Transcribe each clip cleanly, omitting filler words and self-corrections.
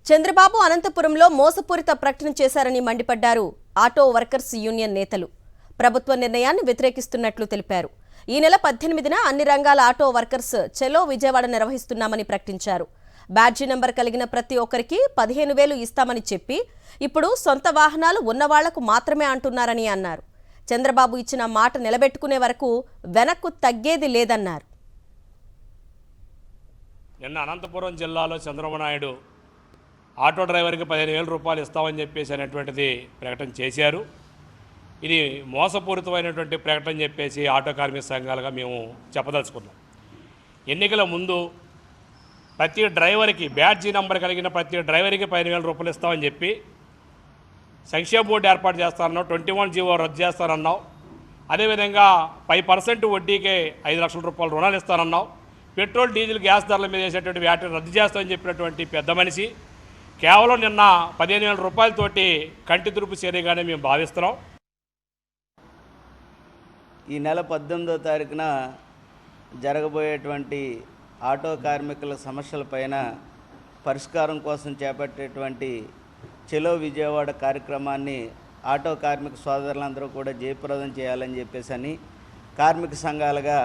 చంద్రబాబు అనంతపురంలో మోసపూరిత ప్రకటన చేశారని మండిపడ్డారు ఆటో వర్కర్స్ యూనియన్ నేతలు. ప్రభుత్వ నిర్ణయాన్ని వ్యతిరేకిస్తున్నట్లు తెలిపారు. ఈ నెల 18న అన్ని రంగాల ఆటో వర్కర్స్ చెలో విజయవాడ నిర్వహిస్తున్నామని ప్రకటించారు. బ్యాడ్జీ నంబర్ కలిగిన ప్రతి ఒక్కరికి 15,000 ఇస్తామని చెప్పి ఇప్పుడు సొంత వాహనాలు ఉన్నవాళ్లకు మాత్రమే అంటున్నారని అన్నారు. చంద్రబాబు ఇచ్చిన మాట నిలబెట్టుకునే వరకు వెనక్కు తగ్గేది లేదన్నారు. నిన్న అనంతపురం జిల్లాలో చంద్రబాబు నాయుడు ఆటో డ్రైవర్కి 15,000 రూపాయలు ఇస్తామని చెప్పేసి అనేటువంటిది ప్రకటన చేశారు. ఇది మోసపూరితమైనటువంటి ప్రకటన చెప్పేసి ఆటో కార్మిక సంఘాలుగా మేము చెప్పదలుచుకున్నాం. ఎన్నికల ముందు ప్రతి డ్రైవర్కి బ్యాడ్జీ నంబర్ కలిగిన ప్రతి డ్రైవర్కి 15,000 రూపాయలు ఇస్తామని చెప్పి సంక్షేమ బోర్డు ఏర్పాటు చేస్తానన్నావు. 21 జీవో రద్దు చేస్తానన్నావు. అదేవిధంగా 5% వడ్డీకే 5 లక్షల రూపాయలు రుణాలు ఇస్తానన్నావు. పెట్రోల్ డీజిల్ గ్యాస్ ధరల మీద వేసేటువంటి వ్యాట్ని రద్దు చేస్తామని చెప్పినటువంటి పెద్ద మనిషి కేవలం నిన్న 15,000 రూపాయలతోటి కంటి తురుపు చర్యగానే మేము భావిస్తున్నాం. ఈ నెల 18వ తారీఖున జరగబోయేటువంటి ఆటో కార్మికుల సమస్యలపైన పరిష్కారం కోసం చేపట్టేటువంటి చెలో విజయవాడ కార్యక్రమాన్ని ఆటో కార్మిక సోదరులందరూ కూడా జయప్రదం చేయాలని చెప్పేసి కార్మిక సంఘాలుగా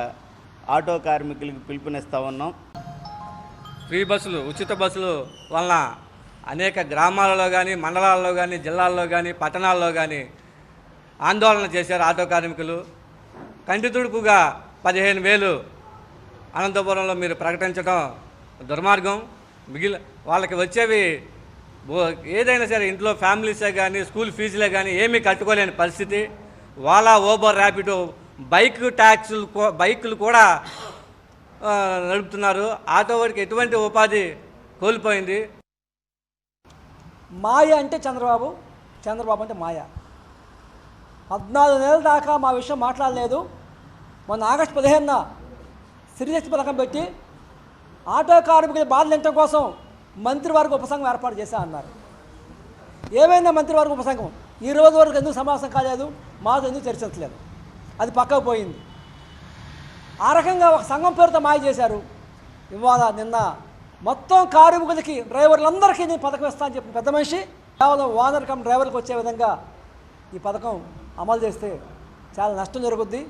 ఆటో కార్మికులకు పిలుపునిస్తూ ఉన్నాం. ఫ్రీ బస్సులు, ఉచిత బస్సులు వలన అనేక గ్రామాలలో కానీ, మండలాల్లో కానీ, జిల్లాల్లో కానీ, పట్టణాల్లో కానీ ఆందోళన చేశారు ఆటో కార్మికులు. కంటి తుడుపుగా 15,000 అనంతపురంలో మీరు ప్రకటించడం దుర్మార్గం. వాళ్ళకి వచ్చేవి ఏదైనా సరే ఇంట్లో ఫ్యామిలీసే కానీ, స్కూల్ ఫీజులే కానీ ఏమీ కట్టుకోలేని పరిస్థితి. ఓలా, ఊబర్, ర్యాపిడో, బైకులు కూడా నడుపుతున్నారు. ఆటో వారికి ఎటువంటి ఉపాధి కోల్పోయింది. మాయ అంటే చంద్రబాబు అంటే మాయ. 14 నెలల దాకా మా విషయం మాట్లాడలేదు. మొన్న ఆగస్టు 15న సిరిశక్తి పథకం పెట్టి ఆటో కార్మికుల బాధలు ఎంచడం కోసం మంత్రివర్గ ఉపసంఘం ఏర్పాటు చేశా అన్నారు. ఏమైందా మంత్రివర్గ ఉపసంఘం? ఈ రోజు వరకు ఎందుకు సమావేశం కాలేదు, మాకు ఎందుకు చర్చించలేదు, అది పక్కకు పోయింది. ఆ రకంగా ఒక సంఘం పేరుతో మాయ చేశారు. ఇవాళ నిన్న మొత్తం కార్మికులకి, డ్రైవర్లందరికీ నేను పథకం ఇస్తా అని చెప్పిన పెద్ద మనిషి కేవలం ఓనర్ కమ్ డ్రైవర్లకు వచ్చే విధంగా ఈ పథకం అమలు చేస్తే చాలా నష్టం జరుగుద్ది.